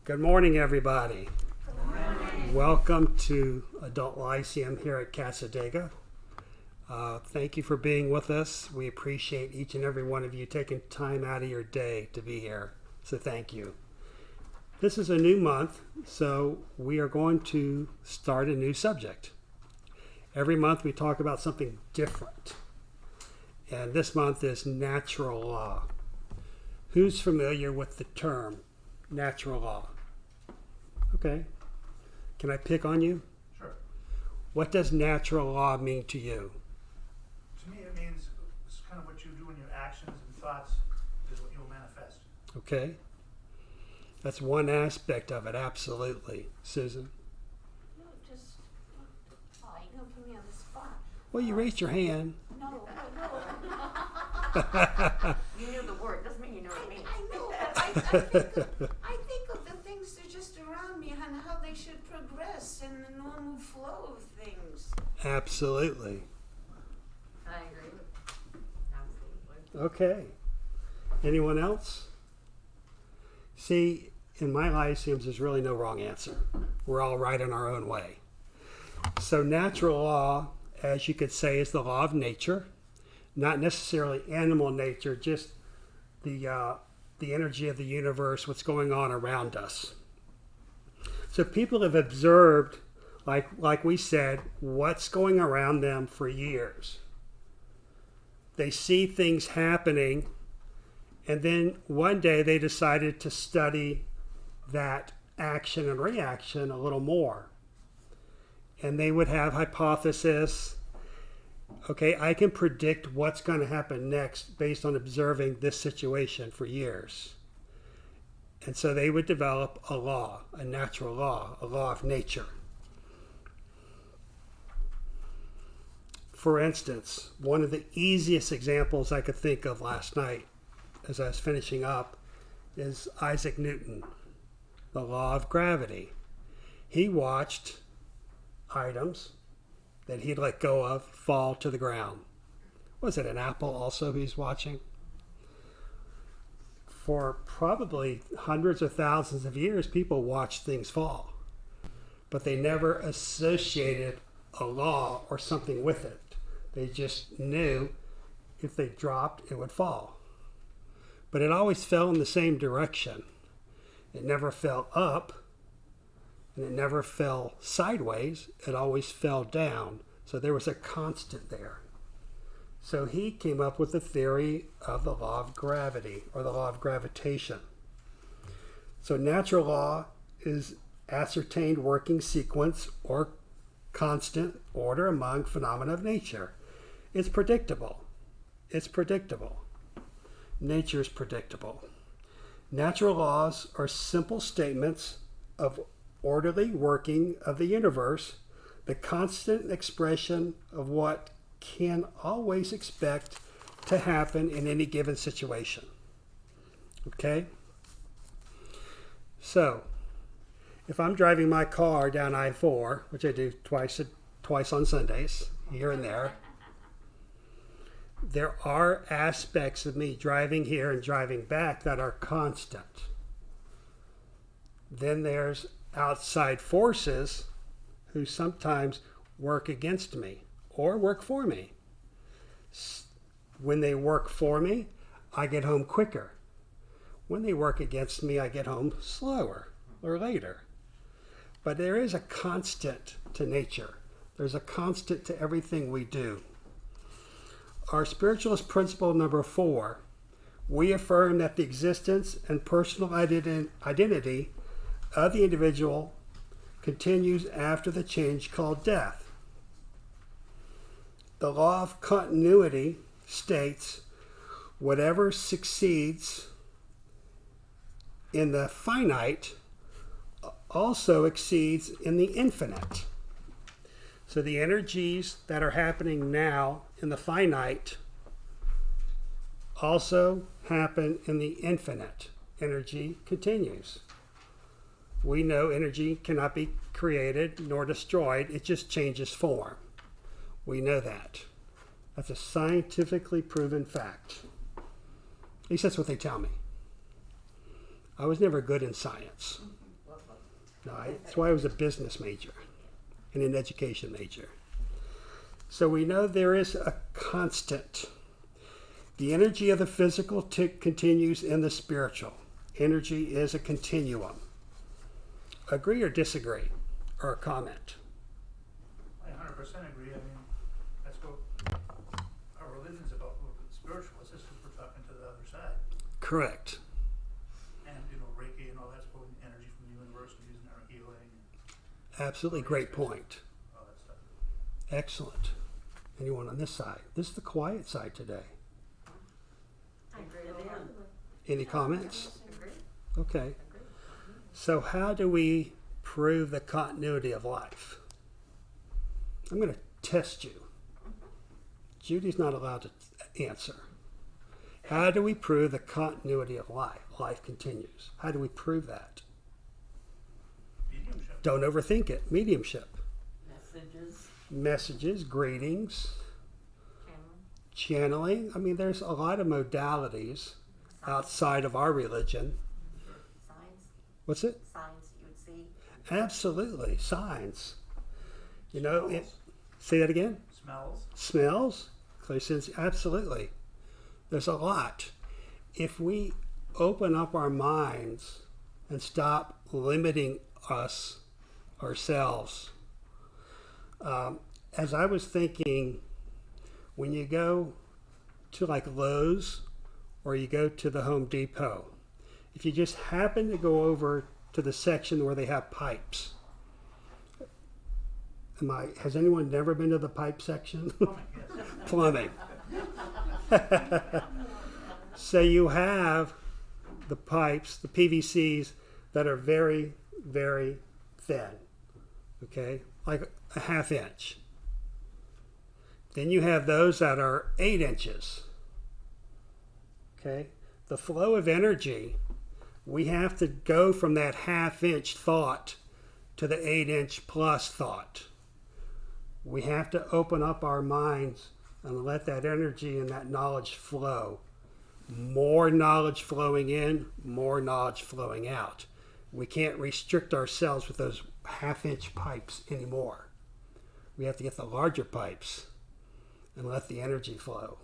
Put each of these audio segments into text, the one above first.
Good morning, everybody. Good morning. Welcome to Adult Lyceum here at Cassadaga. Thank you for being with us. We appreciate each and every one of you taking time out of your day to be here. So thank you. This is a new month, so we are going to start a new subject. Every month we talk about something different. And this month is natural law. Who's familiar with the term natural law? Okay. Can I pick on you? Sure. What does natural law mean to you? To me, it means it's kind of what you do in your actions and thoughts is what you'll manifest. Okay. That's one aspect of it, absolutely. Susan? No, just, you don't put me on the spot. Well, you raised your hand. No. You knew the word. Doesn't mean you know what it means. I know, but I think of the things that are just around me and how they should progress in the normal flow of things. Absolutely. I agree. Absolutely. Okay. Anyone else? See, in my Lyceums, there's really no wrong answer. We're all right in our own way. So natural law, as you could say, is the law of nature. Not necessarily animal nature, just the energy of the universe, what's going on around us. So people have observed, like we said, what's going around them for years. They see things happening, and then one day they decided to study that action and reaction a little more. And they would have hypothesis. Okay, I can predict what's going to happen next based on observing this situation for years. And so they would develop a law, a natural law, a law of nature. For instance, one of the easiest examples I could think of last night as I was finishing up is Isaac Newton, the law of gravity. He watched items that he'd let go of fall to the ground. Was it an apple also he's watching? For probably hundreds of thousands of years, people watched things fall. But they never associated a law or something with it. They just knew if they dropped, it would fall. But it always fell in the same direction. It never fell up, and it never fell sideways. It always fell down. So there was a constant there. So he came up with the theory of the law of gravity, or the law of gravitation. So natural law is ascertained working sequence or constant order among phenomena of nature. It's predictable. It's predictable. Nature is predictable. Natural laws are simple statements of orderly working of the universe, the constant expression of what can always expect to happen in any given situation. Okay? So, if I'm driving my car down I-4, which I do twice on Sundays, here and there are aspects of me driving here and driving back that are constant. Then there's outside forces who sometimes work against me or work for me. When they work for me, I get home quicker. When they work against me, I get home slower or later. But there is a constant to nature. There's a constant to everything we do. Our spiritualist principle number 4, we affirm that the existence and personal identity of the individual continues after the change called death. The law of continuity states whatever succeeds in the finite also exceeds in the infinite. So the energies that are happening now in the finite also happen in the infinite. Energy continues. We know energy cannot be created nor destroyed. It just changes form. We know that. That's a scientifically proven fact. At least that's what they tell me. I was never good in science. No, that's why I was a business major and an education major. So we know there is a constant. The energy of the physical continues in the spiritual. Energy is a continuum. Agree or disagree? Or a comment? I 100% agree. I mean, that's what our religion's about. We're spiritualists. This is we're talking to the other side. Correct. And, Reiki and all that's pulling energy from the universe and using our healing. Absolutely great point. All that stuff. Excellent. Anyone on this side? This is the quiet side today. I agree with that. Any comments? Agree. Okay. Agree. So how do we prove the continuity of life? I'm going to test you. Judy's not allowed to answer. How do we prove the continuity of life? Life continues. How do we prove that? Mediumship. Don't overthink it. Mediumship. Messages. Greetings, Channeling. channeling. I mean, there's a lot of modalities outside of our religion. Signs. What's it? Signs you would see. Absolutely. Signs. Say that again? Smells. Smells, clairsense, absolutely. There's a lot. If we open up our minds and stop limiting ourselves, as I was thinking, when you go to like Lowe's or you go to the Home Depot, if you just happen to go over to the section where they have pipes, has anyone never been to the pipe section? Plumbing, yes. Plumbing. So you have the pipes, the PVCs, that are very, very thin, okay, like a ½ inch. Then you have those that are 8 inches, okay. The flow of energy, we have to go from that ½ inch thought to the 8 inch plus thought. We have to open up our minds and let that energy and that knowledge flow. More knowledge flowing in, more knowledge flowing out. We can't restrict ourselves with those ½ inch pipes anymore. We have to get the larger pipes and let the energy flow.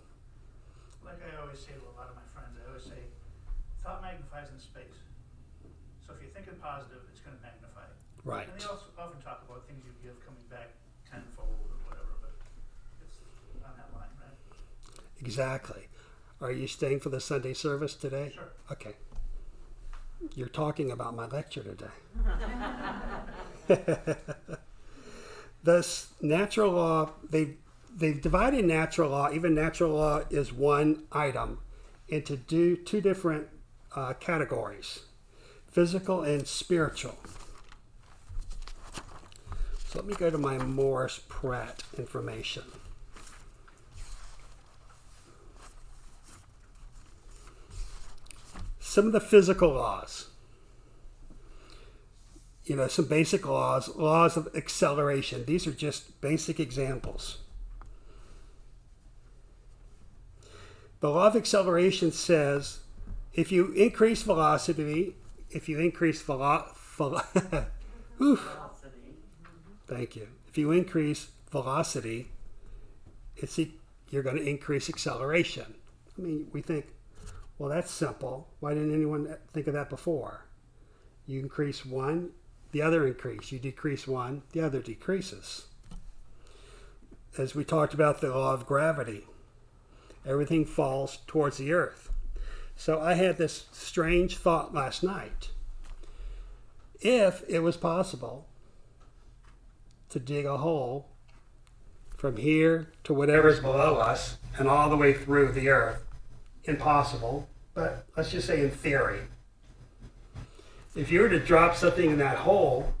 Like I always say to a lot of my friends, I always say, thought magnifies in space. So if you're thinking positive, it's going to magnify. Right. And they also often talk about things you give coming back tenfold or whatever, but it's on that line, right? Exactly. Are you staying for the Sunday service today? Sure. Okay. You're talking about my lecture today. This natural law, they've divided natural law, even natural law is one item, into two different categories, physical and spiritual. So let me go to my Morris Pratt information. Some of the physical laws, some basic laws of acceleration. These are just basic examples. The law of acceleration says if you increase velocity, If you increase velocity. velocity, you're going to increase acceleration. I mean, we think, well, that's simple. Why didn't anyone think of that before? You increase one, the other increase. You decrease one, the other decreases. As we talked about the law of gravity, everything falls towards the earth. So I had this strange thought last night. If it was possible to dig a hole from here to whatever's below us and all the way through the earth, impossible, but let's just say in theory. If you were to drop something in that hole,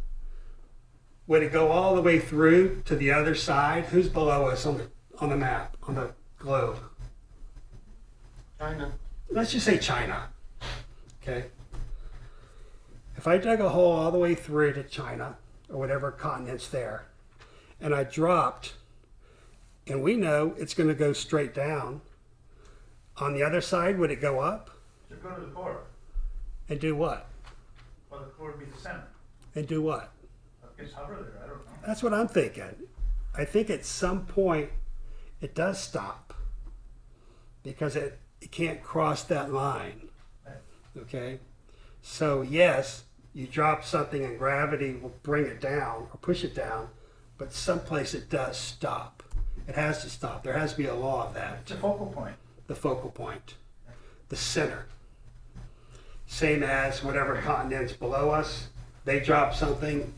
would it go all the way through to the other side? Who's below us on the map, on the globe? China. Let's just say China. Okay. If I dug a hole all the way through to China, or whatever continent's there, and I dropped, and we know it's going to go straight down, on the other side, would it go up? So go to the core. And do what? Well, the core would be the center. And do what? Just hover there, I don't know. That's what I'm thinking. I think at some point it does stop because it can't cross that line. Okay? So yes, you drop something and gravity will bring it down or push it down, but someplace it does stop. It has to stop. There has to be a law of that. It's a focal point. The focal point. The center. Same as whatever continent's below us, they drop something,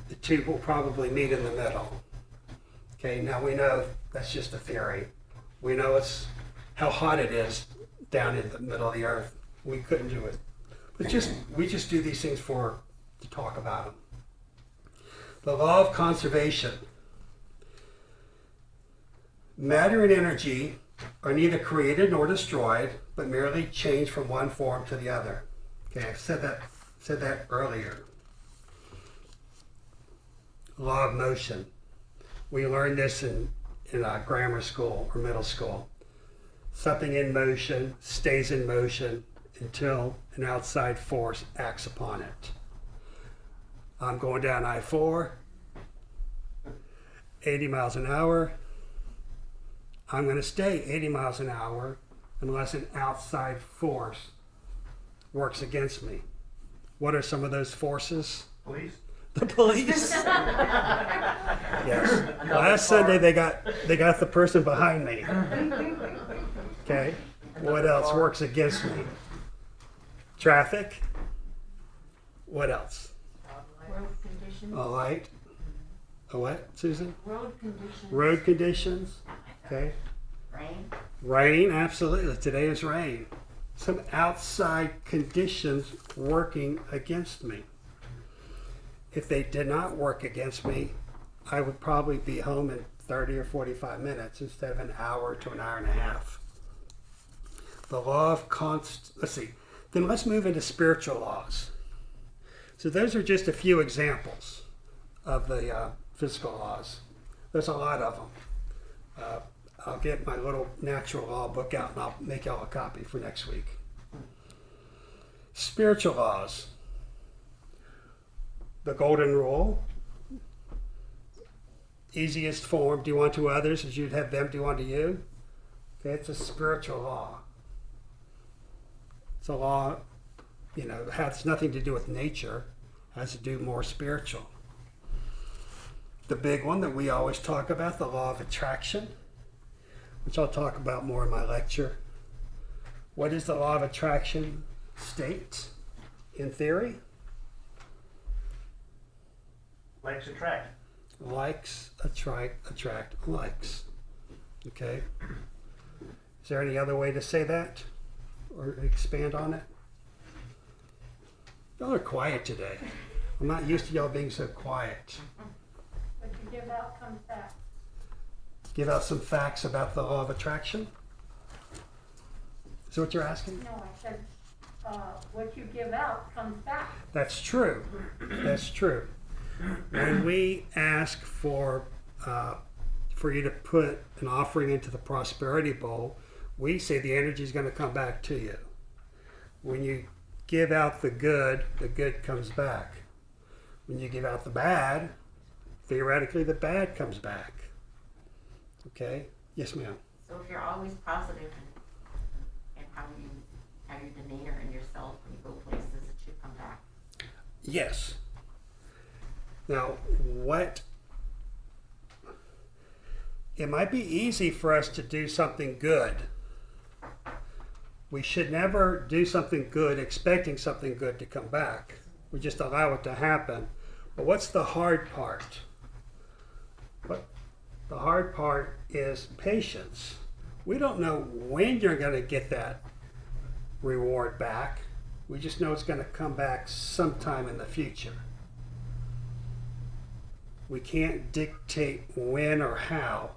the two will probably meet in the middle. Okay, now we know that's just a theory. We know it's how hot it is down in the middle of the earth. We couldn't do it. But we just do these things to talk about them. The law of conservation. Matter and energy are neither created nor destroyed, but merely change from one form to the other. Okay, I've said that earlier. Law of motion. We learned this in grammar school or middle school. Something in motion stays in motion until an outside force acts upon it. I'm going down I-4, 80 miles an hour. I'm going to stay 80 miles an hour unless an outside force works against me. What are some of those forces? Police? The police. Yes. Last Sunday they got the person behind me. Okay. What else works against me? Traffic. What else? Road conditions. A light. A what, Susan? Road conditions. Road conditions. Okay. Rain. Rain, absolutely. Today is rain. Some outside conditions working against me. If they did not work against me, I would probably be home in 30 or 45 minutes instead of an hour to an hour and a half. The law of let's see. Then let's move into spiritual laws. So those are just a few examples of the physical laws. There's a lot of them. I'll get my little natural law book out and I'll make y'all a copy for next week. Spiritual laws. The golden rule. Easiest form, do unto others as you'd have them do unto you. Okay, it's a spiritual law. It's a law, has nothing to do with nature, has to do more spiritual. The big one that we always talk about, the law of attraction, which I'll talk about more in my lecture. What is the law of attraction state in theory? Likes attract. Likes attract likes. Okay? Is there any other way to say that? Or expand on it? Y'all are quiet today. I'm not used to y'all being so quiet. What you give out comes back. Give out some facts about the law of attraction? Is that what you're asking? No, I said, what you give out comes back. That's true. That's true. When we ask for you to put an offering into the prosperity bowl, we say the energy is going to come back to you. When you give out the good comes back. When you give out the bad, theoretically the bad comes back. Okay? Yes, ma'am. So if you're always positive and how your demeanor and yourself when you go places, it should come back. Yes. Now, it might be easy for us to do something good. We should never do something good expecting something good to come back. We just allow it to happen. But what's the hard part? The hard part is patience. We don't know when you're going to get that reward back. We just know it's going to come back sometime in the future. We can't dictate when or how.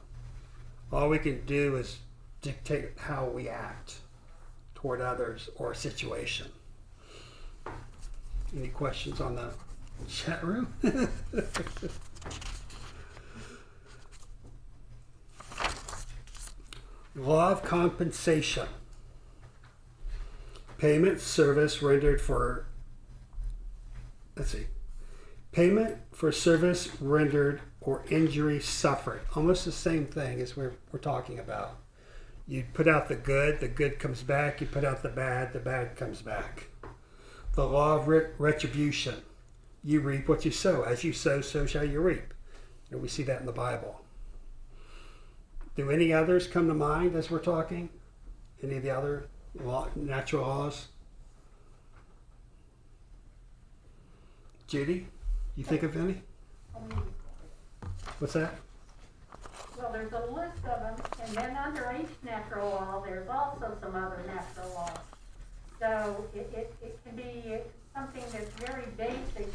All we can do is dictate how we act toward others or a situation. Any questions on the chat room? Law of compensation. Payment service rendered for, Payment for service rendered or injury suffered. Almost the same thing as we're talking about. You put out the good comes back. You put out the bad comes back. The law of retribution. You reap what you sow. As you sow, so shall you reap. And we see that in the Bible. Do any others come to mind as we're talking? Any of the other natural laws? Judy, you think of any? What's that? Well, there's a list of them, and then under each natural law, there's also some other natural laws. So it can be something that's very basic,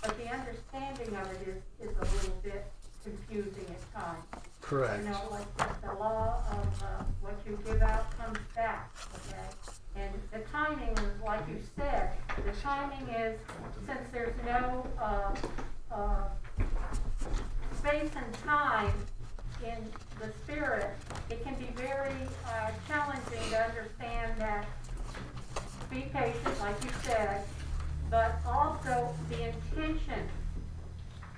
but the understanding of it is a little bit confusing at times. Correct. You know, like the law of what you give out comes back, okay? And the timing is, like you said, the timing is, since there's no space and time in the spirit, it can be very challenging to understand that, be patient, like you said, but also the intention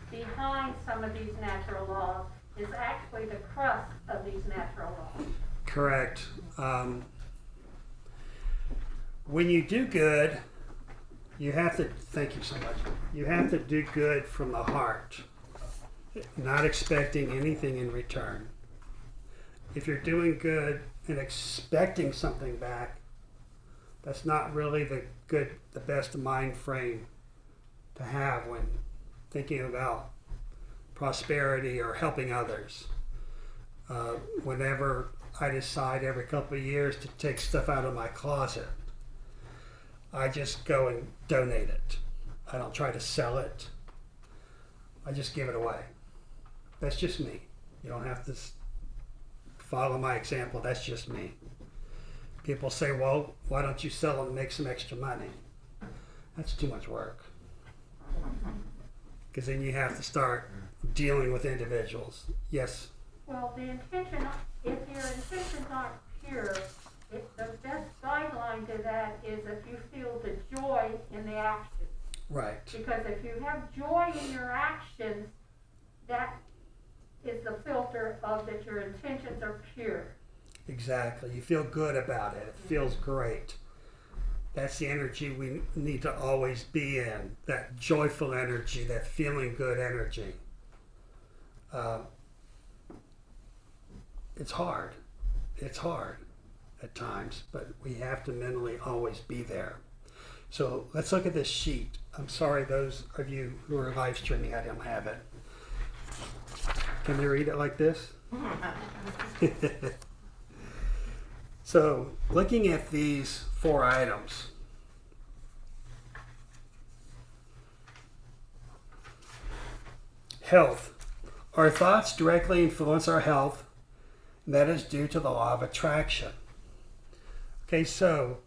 behind some of these natural laws is actually the crust of these natural laws. Correct. When you do good, you have to, thank you so much, you have to do good from the heart, not expecting anything in return. If you're doing good and expecting something back, that's not really the best mind frame to have when thinking about prosperity or helping others. Whenever I decide every couple of years to take stuff out of my closet, I just go and donate it. I don't try to sell it. I just give it away. That's just me. You don't have to follow my example. That's just me. People say, well, why don't you sell them and make some extra money? That's too much work. Because then you have to start dealing with individuals. Yes? Well, the intention, if your intentions aren't pure, the best guideline to that is if you feel the joy in the action. Right. Because if you have joy in your actions, that is the filter of that your intentions are pure. Exactly. You feel good about it. It feels great. That's the energy we need to always be in. That joyful energy, that feeling good energy. It's hard. It's hard at times, but we have to mentally always be there. So let's look at this sheet. I'm sorry, those of you who are live streaming, I don't have it. Can they read it like this? So, looking at these 4 items, health. Our thoughts directly influence our health, and that is due to the law of attraction. Okay, so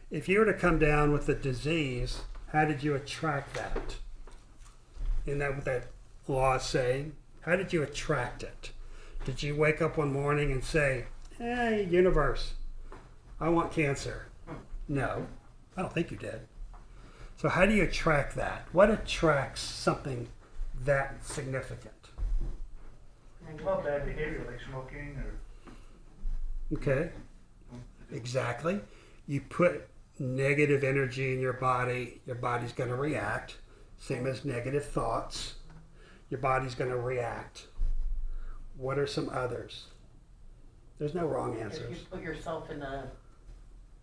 if you were to come down with a disease, how did you attract that? Isn't that what that law is saying? How did you attract it? Did you wake up one morning and say, hey, universe, I want cancer? No, I don't think you did. So how do you attract that? What attracts something that significant? Well, bad behavior like smoking or... Okay, exactly. You put negative energy in your body's going to react. Same as negative thoughts. Your body's going to react. What are some others? There's no wrong answers. If you put yourself in a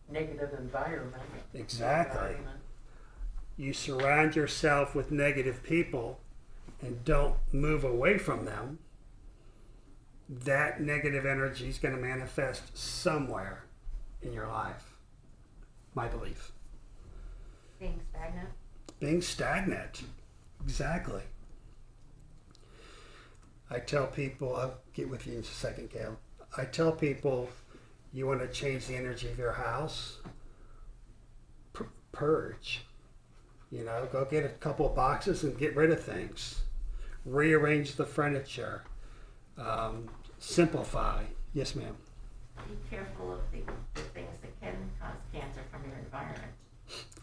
negative environment. Exactly. You surround yourself with negative people and don't move away from them, that negative energy is going to manifest somewhere in your life. My belief. Being stagnant. Being stagnant. Exactly. I tell people, I'll get with you in a second, Gail. I tell people, you want to change the energy of your house? Purge. You know, go get a couple of boxes and get rid of things. Rearrange the furniture. Simplify. Yes, ma'am. Be careful of the things that can cause cancer from your environment.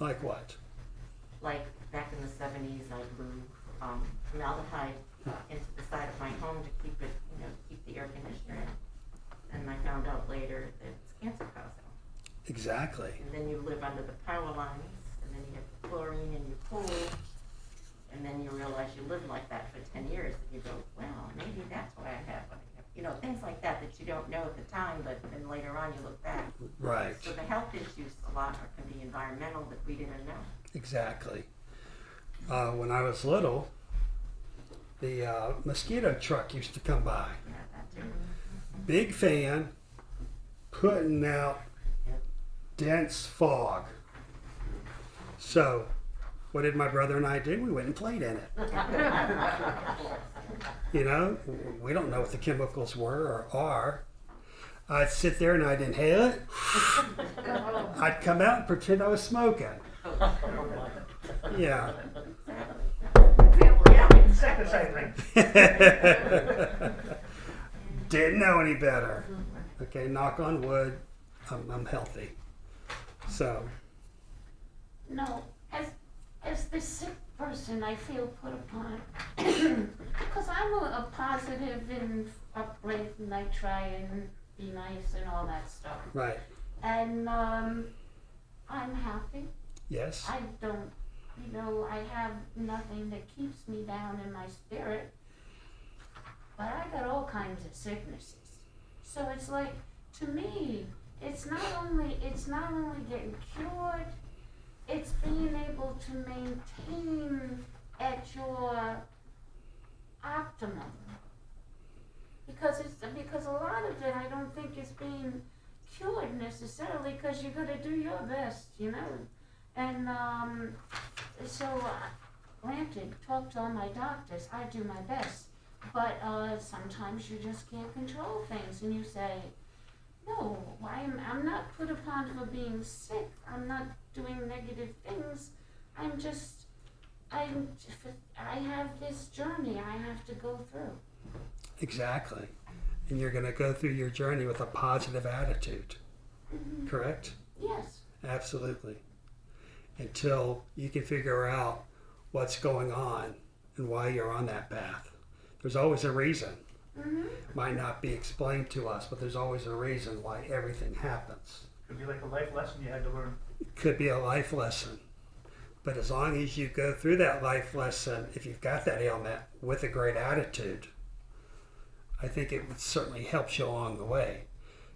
Like what? Like back in the 70s, I grew formaldehyde into the side of my home to keep it, keep the air conditioner in. And I found out later that it's cancer causal. Exactly. And then you live under the power lines, and then you have the chlorine in your pool, and then you realize you lived like that for 10 years, and you go, well, maybe that's why I have what I have. Things like that you don't know at the time, but then later on you look back. Right. So the health issues a lot can be environmental that we didn't know. Exactly. When I was little, the mosquito truck used to come by. Yeah, that too. Big fan, putting out Yep. dense fog. So, what did my brother and I do? We went and played in it. We don't know what the chemicals were or are. I'd sit there and I'd inhale it. I'd come out and pretend I was smoking. Yeah. Yeah, exactly the same thing. Didn't know any better. Okay, knock on wood, I'm healthy. So, No, as the sick person, I feel put upon because I'm a positive and upright, and I try and be nice and all that stuff. right, And I'm happy. yes, I don't, I have nothing that keeps me down in my spirit. But I got all kinds of sicknesses. So it's like, to me, it's not only getting cured, it's being able to maintain at your optimum. Because a lot of it I don't think is being cured necessarily, because you gotta do your best, And granted, talk to all my doctors, I do my best. But sometimes you just can't control things, and you say, no, I'm not put upon for being sick. I'm not doing negative things. I have this journey I have to go through. exactly. And you're going to go through your journey with a positive attitude, Mm-hmm. correct? Yes. Absolutely. Until you can figure out what's going on and why you're on that path. There's always a reason. Mm-hmm. Might not be explained to us, but there's always a reason why everything happens. Could be like a life lesson you had to learn. It could be a life lesson. But as long as you go through that life lesson, if you've got that ailment with a great attitude, I think it would certainly help you along the way.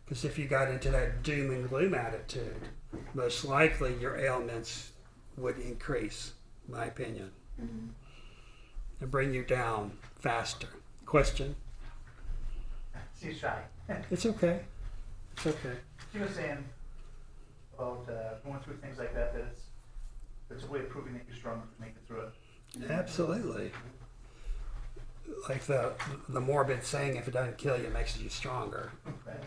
Because if you got into that doom and gloom attitude, most likely your ailments would increase, in my opinion, Mm-hmm. and bring you down faster. Question? She's shy. It's okay. It's okay. She was saying about going through things like that, it's a way of proving that you're strong to make it through it. Absolutely. Like the morbid saying, if it doesn't kill you, it makes you stronger. Right?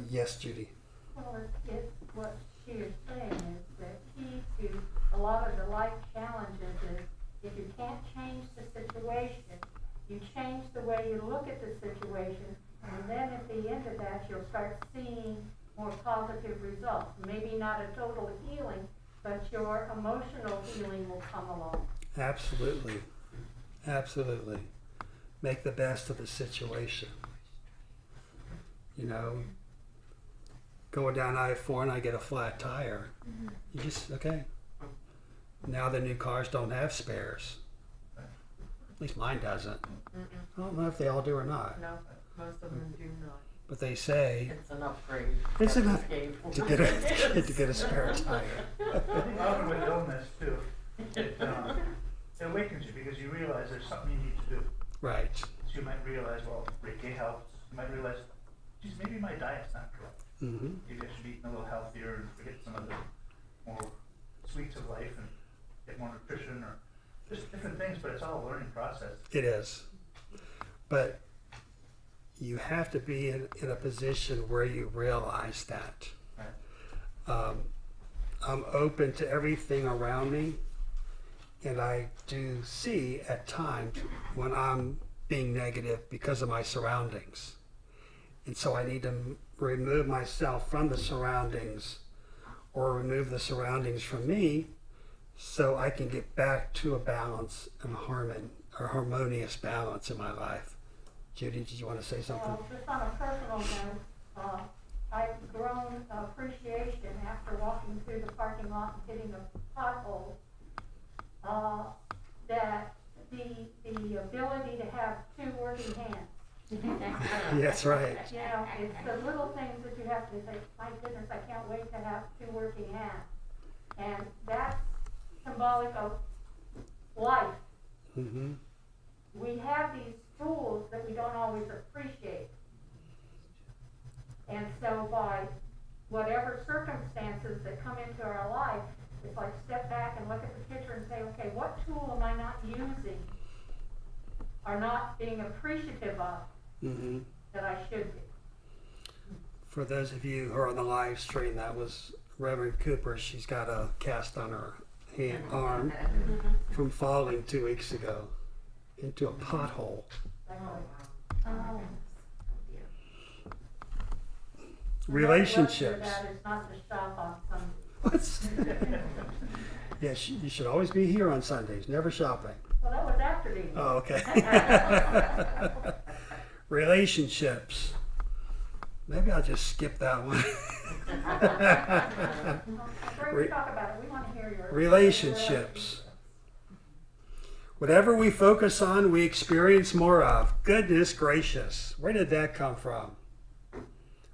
Yes, Judy. Well, it's what she is saying is the key to a lot of the life challenges is if you can't change the situation, you change the way you look at the situation, and then at the end of that, you'll start seeing more positive results. Maybe not a total healing, but your emotional healing will come along. Absolutely. Absolutely. Make the best of the situation. Going down I-4 and I get a flat tire. Mm-hmm. You just, okay. Now the new cars don't have spares. At least mine doesn't. I don't know if they all do or not. No, most of them do not. But they say It's an upgrade. it's That's enough the game. to get a spare tire. Often with illness too, it awakens you because you realize there's something you need to do. Right. So you might realize, well, Reiki helps. You might realize, geez, maybe my diet's not correct. Mm-hmm. Maybe I should be eating a little healthier and forget some of the more sweets of life and get more nutrition or just different things, but it's all a learning process. It is. But you have to be in a position where you realize that. Right. I'm open to everything around me, and I do see at times when I'm being negative because of my surroundings. And so I need to remove myself from the surroundings or remove the surroundings from me so I can get back to a balance and harmonious balance in my life. Judy, did you want to say something? Well, just on a personal note, I've grown appreciation after walking through the parking lot and hitting a pothole, that the ability to have two working hands. That's right. You know, it's the little things that you have to say, my goodness, I can't wait to have two working hands. And that's symbolic of life. Mm-hmm. We have these tools that we don't always appreciate. And so by whatever circumstances that come into our life, it's like step back and look at the picture and say, okay, what tool am I not using or not being appreciative of Mm-hmm. that I should be? For those of you who are on the live stream, that was Reverend Cooper. She's got a cast on her arm from falling 2 weeks ago into a pothole. Oh. Relationships. That is not to shop on Sunday. What's yes, you should always be here on Sundays, never shopping. Well, that was after the Oh, okay. Relationships. Maybe I'll just skip that one. Before we talk about it, we want to hear your Relationships. Whatever we focus on, we experience more of. Goodness gracious. Where did that come from?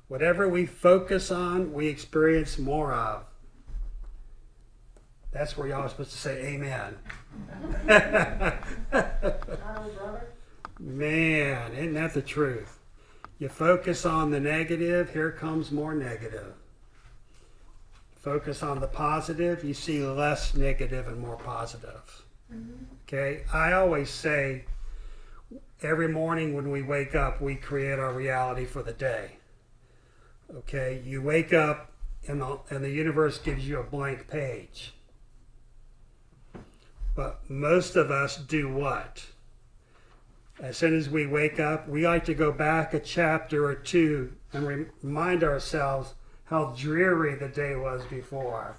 Whatever we focus on, we experience more of. That's where y'all are supposed to say amen. brother. Man, isn't that the truth? You focus on the negative, here comes more negative. Focus on the positive, you see less negative and more positive. Okay, I always say every morning when we wake up, we create our reality for the day. Okay, you wake up and the universe gives you a blank page. But most of us do what? As soon as we wake up, we like to go back a chapter or two and remind ourselves how dreary the day was before,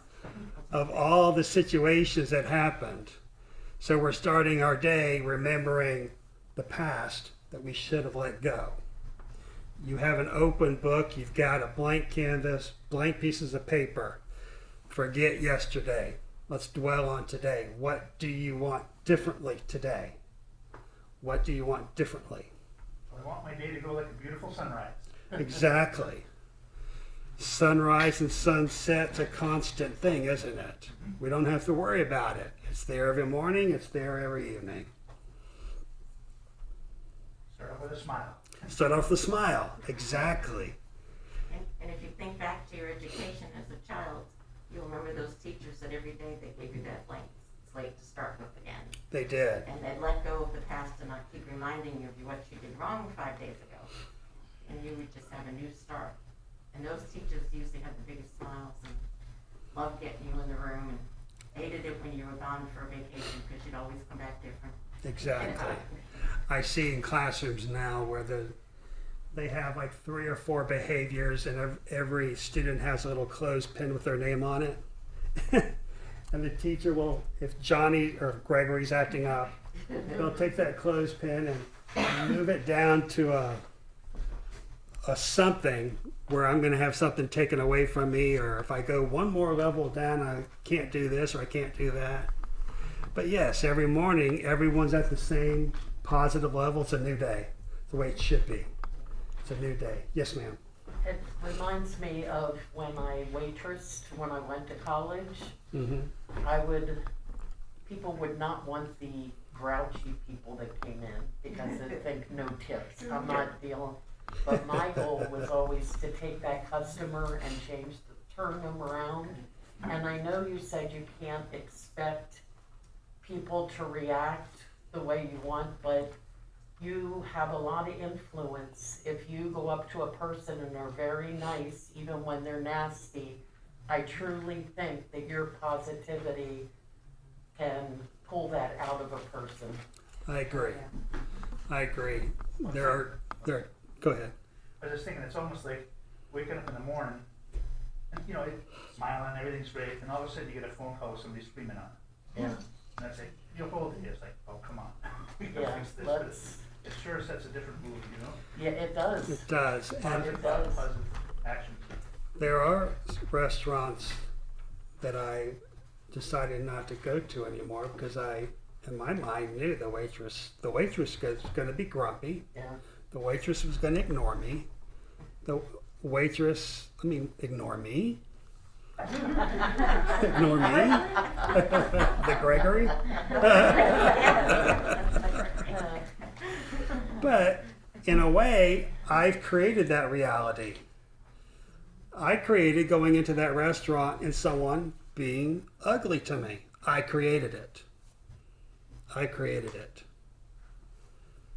of all the situations that happened. So we're starting our day remembering the past that we should have let go. You have an open book, you've got a blank canvas, blank pieces of paper. Forget yesterday. Let's dwell on today. What do you want differently today? What do you want differently? I want my day to go like a beautiful sunrise. Exactly. Sunrise and sunset's a constant thing, isn't it? We don't have to worry about it. It's there every morning, it's there every evening. Start off with a smile. Start off with a smile. Exactly. And if you think back to your education as a child, you'll remember those teachers that every day they gave you that blank slate to start with again. They did. And they'd let go of the past and not keep reminding you of what you did wrong 5 days ago. And you would just have a new start. And those teachers usually had the biggest smiles and loved getting you in the room and hated it when you were gone for a vacation because you'd always come back different. Exactly. I see in classrooms now where they have like 3 or 4 behaviors and every student has a little clothespin with their name on it. And the teacher will, if Johnny or Gregory's acting up, they'll take that clothespin and move it down to a something where I'm going to have something taken away from me, or if I go one more level down, I can't do this or I can't do that. But yes, every morning, everyone's at the same positive level. It's a new day. It's the way it should be. It's a new day. Yes, ma'am. It reminds me of when I waitressed when I went to college. Mm-hmm. People would not want the grouchy people that came in because they think no tips. I'm not dealing. But my goal was always to take that customer and turn them around. And I know you said you can't expect people to react the way you want, but you have a lot of influence. If you go up to a person and are very nice, even when they're nasty, I truly think that your positivity can pull that out of a person. I agree. I agree. Go ahead. I was just thinking, it's almost like waking up in the morning and, smiling, everything's great, and all of a sudden you get a phone call with somebody screaming on it. Yeah. And I say, your whole day is like, oh, come on. We gotta Yeah, fix this, but let's, it sure sets a different mood, you know? yeah, it does. It does. And Positive, does. positive actions. there are restaurants that I decided not to go to anymore because I, in my mind, knew the waitress was going to be grumpy. Yeah. The waitress was going to ignore me. Ignore me? Ignore me? The Gregory? But in a way, I've created that reality. I created going into that restaurant and someone being ugly to me. I created it.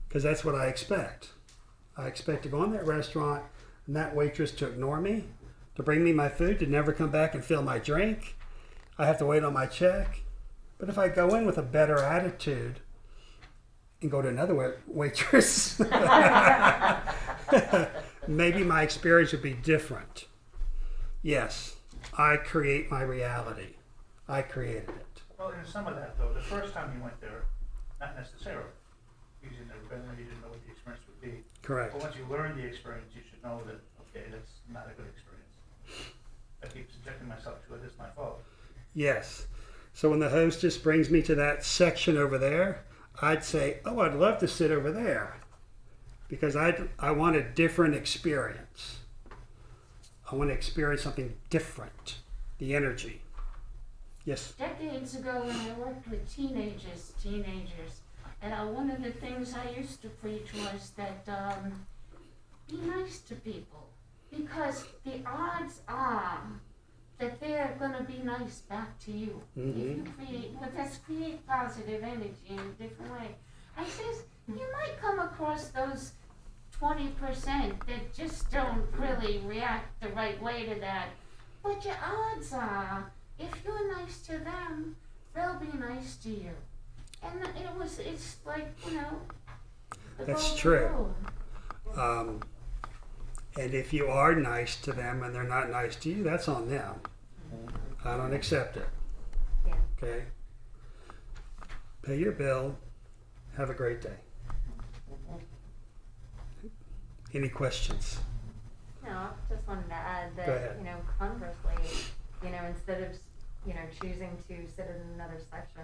Because that's what I expect. I expect to go in that restaurant and that waitress to ignore me, to bring me my food, to never come back and fill my drink. I have to wait on my check. But if I go in with a better attitude and go to another waitress, maybe my experience would be different. Yes, I create my reality. I created it. Well, there's some of that though. The first time you went there, not necessarily. Because you'd never been there, you didn't know what the experience would be. Correct. But once you learn the experience, you should know that, okay, that's not a good experience. I keep subjecting myself to it, it's my fault. Yes. So when the hostess brings me to that section over there, I'd say, oh, I'd love to sit over there. Because I want a different experience. I want to experience something different. The energy. Yes? Decades ago when I worked with teenagers, and one of the things I used to preach was that be nice to people, because the odds are that they're going to be nice back to you. Mm-hmm. Let's create positive energy in a different way. I says, you might come across those 20% that just don't really react the right way to that, but your odds are, if you're nice to them, they'll be nice to you. And it's like, the That's golden true. rule. And if you are nice to them and they're not nice to you, that's on them. I don't accept it. Yeah. Okay? Pay your bill. Have a great day. Any questions? No, I just wanted to add Go that, ahead. Conversely, instead of, choosing to sit in another section,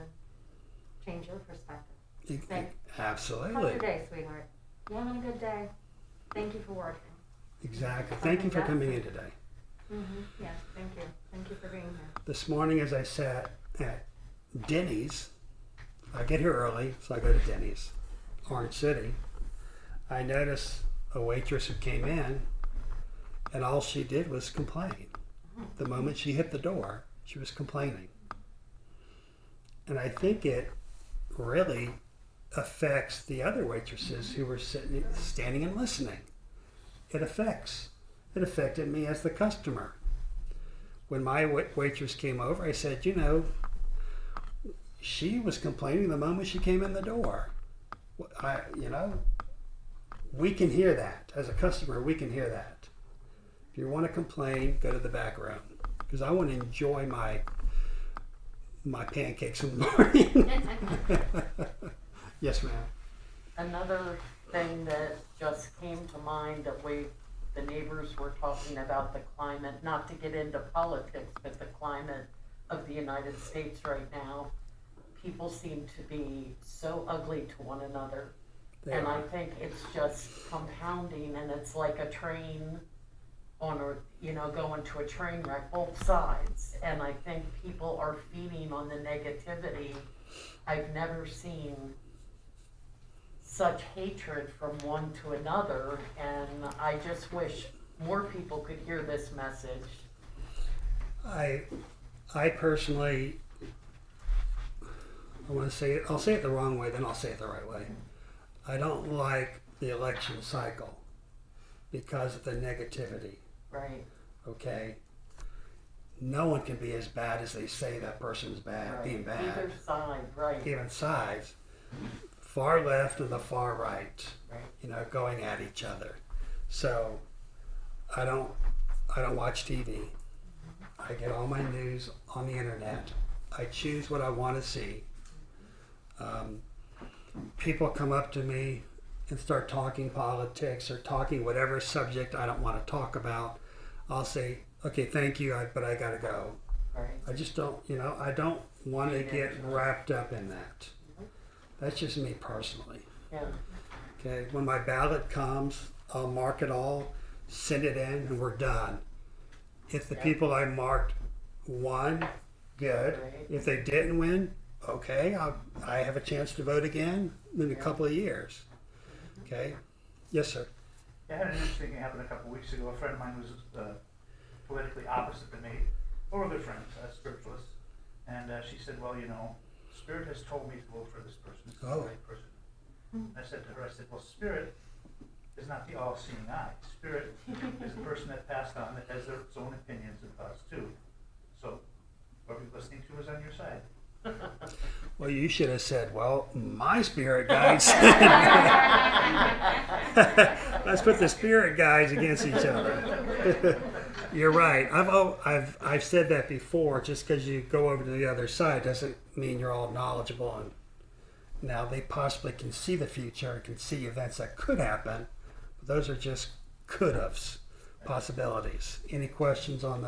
change your perspective. Say, how's Absolutely. your day, sweetheart? You having a good day? Thank you for working. Exactly. Thank you for coming in today. Yes, thank you. Thank you for being here. This morning as I sat at Denny's, I get here early, so I go to Denny's, Orange City. I noticed a waitress who came in, and all she did was complain. The moment she hit the door, she was complaining. And I think it really affects the other waitresses who were standing and listening. It affected me as the customer. When my waitress came over, I said, she was complaining the moment she came in the door. We can hear that. As a customer, we can hear that. If you want to complain, go to the back room. Because I want to enjoy my pancakes in the morning. Yes, ma'am. Another thing that just came to mind that the neighbors were talking about the climate, not to get into politics, but the climate of the United States right now. People seem to be so ugly to one another. And I think it's just compounding, and it's like a train going to a train wreck, both sides. And I think people are feeding on the negativity. I've never seen such hatred from one to another, and I just wish more people could hear this message. I personally, I'll say it the wrong way, then I'll say it the right way. I don't like the election cycle because of the negativity. Right. Okay? No one can be as bad as they say that person's bad, Right. being bad. Either side, right. Even sides. Far left and the far right. Right. Going at each other. So I don't watch TV. I get all my news on the internet. I choose what I want to see. People come up to me and start talking politics or talking whatever subject I don't want to talk about. I'll say, okay, thank you, but I gotta go. Right. I just don't, I don't want to get wrapped up in that. That's just me personally. Yeah. Okay, when my ballot comes, I'll mark it all, send it in, and we're done. If the people I marked won, good. Right. If they didn't win, okay, I have a chance to vote again in a couple of years. Okay? Yes, sir. I had an interesting thing happen a couple of weeks ago. A friend of mine was politically opposite to me, but we're good friends, spiritualists. And she said, well, Spirit has told me to vote for this person. It's the right person. And I said to her, well, Spirit is not the all-seeing eye. Spirit is the person that passed on that has its own opinions and thoughts too. So whoever you're listening to is on your side. Well, you should have said, well, my spirit guides. Let's put the spirit guides against each other. You're right. I've said that before. Just because you go over to the other side doesn't mean you're all knowledgeable. And now they possibly can see the future, can see events that could happen. But those are just could-haves, possibilities. Any questions on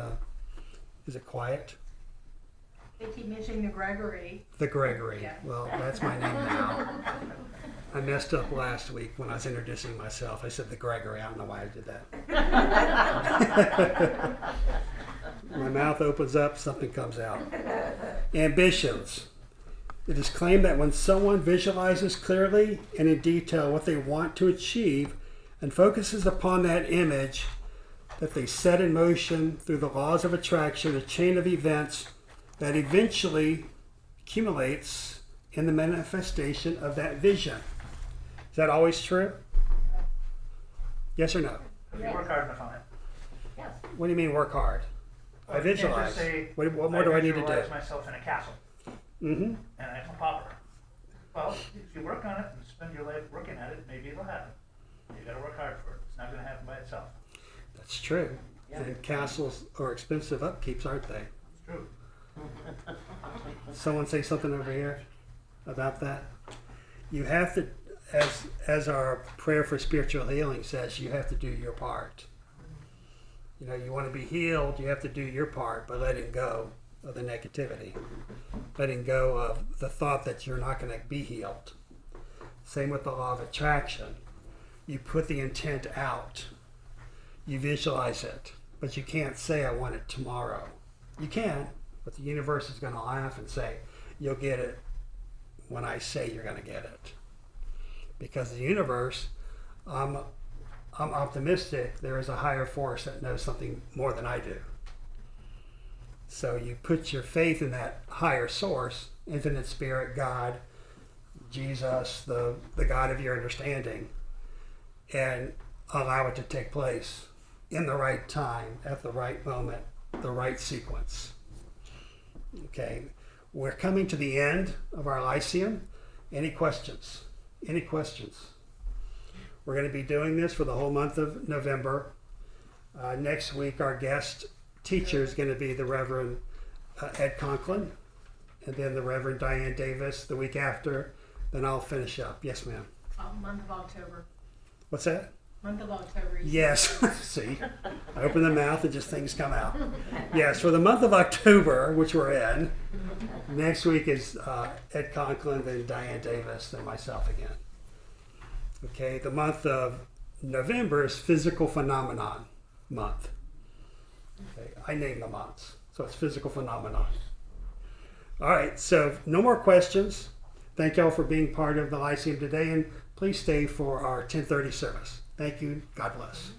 is it quiet? They keep mentioning the Gregory. The Gregory. Yeah. Well, that's my name now. I messed up last week when I was introducing myself. I said the Gregory. I don't know why I did that. My mouth opens up, something comes out. Ambitions. It is claimed that when someone visualizes clearly and in detail what they want to achieve and focuses upon that image, that they set in motion through the laws of attraction a chain of events that eventually accumulates in the manifestation of that vision. Is that always true? Yes or no? If you work hard enough on it. Yes. What do you mean work hard? I visualize. Say, what more do I need to do? I visualize myself in a castle. Mm-hmm. And I'm a pauper. Well, if you work on it and spend your life working at it, maybe it'll happen. You gotta work hard for it. It's not gonna happen by itself. That's true. Yeah. And castles are expensive upkeeps, aren't they? It's true. Someone say something over here about that. You have to, as our prayer for spiritual healing says, you have to do your part. You want to be healed, you have to do your part by letting go of the negativity, letting go of the thought that you're not going to be healed. Same with the law of attraction. You put the intent out, you visualize it, but you can't say I want it tomorrow. You can, but the universe is going to laugh and say, you'll get it when I say you're going to get it. Because the universe, I'm optimistic there is a higher force that knows something more than I do. So you put your faith in that higher source, infinite spirit, God, Jesus, the God of your understanding, and allow it to take place in the right time, at the right moment, the right sequence. Okay, we're coming to the end of our Lyceum. Any questions? Any questions? We're going to be doing this for the whole month of November. Next week, our guest teacher is going to be the Reverend Ed Conklin, and then the Reverend Diane Davis the week after. Then I'll finish up. Yes, ma'am. Month of October. What's that? Month of October. Yes. See, I open the mouth and just things come out. Yes, for the month of October, which we're in, next week is Ed Conklin, then Diane Davis, then myself again. Okay, the month of November is Physical Phenomenon Month. Okay, I name the months, so it's Physical Phenomenon. All right, so no more questions. Thank y'all for being part of the Lyceum today, and please stay for our 10:30 service. Thank you. God bless.